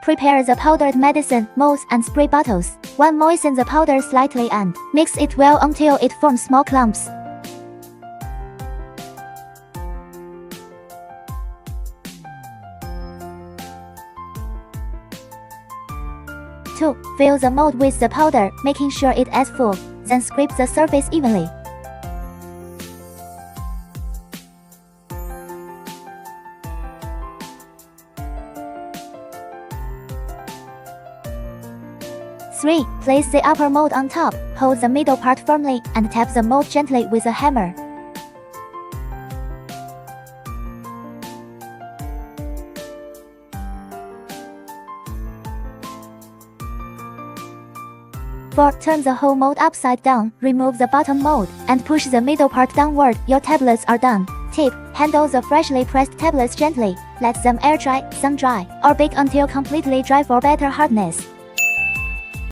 Prepare the powdered medicine, molds, and spray bottles. 1. Moisten the powder slightly and mix it well until it forms small clumps. 2. Fill the mold with the powder, making sure it is full. Then scrape the surface evenly. 3. Place the upper mold on top, hold the middle part firmly, and tap the mold gently with a hammer. 4. Turn the whole mold upside down, remove the bottom mold, and push the middle part downward. Your tablets are done. Tip: handle the freshly pressed tablets gently, let them air dry, sun dry, or bake until completely dry for better hardness.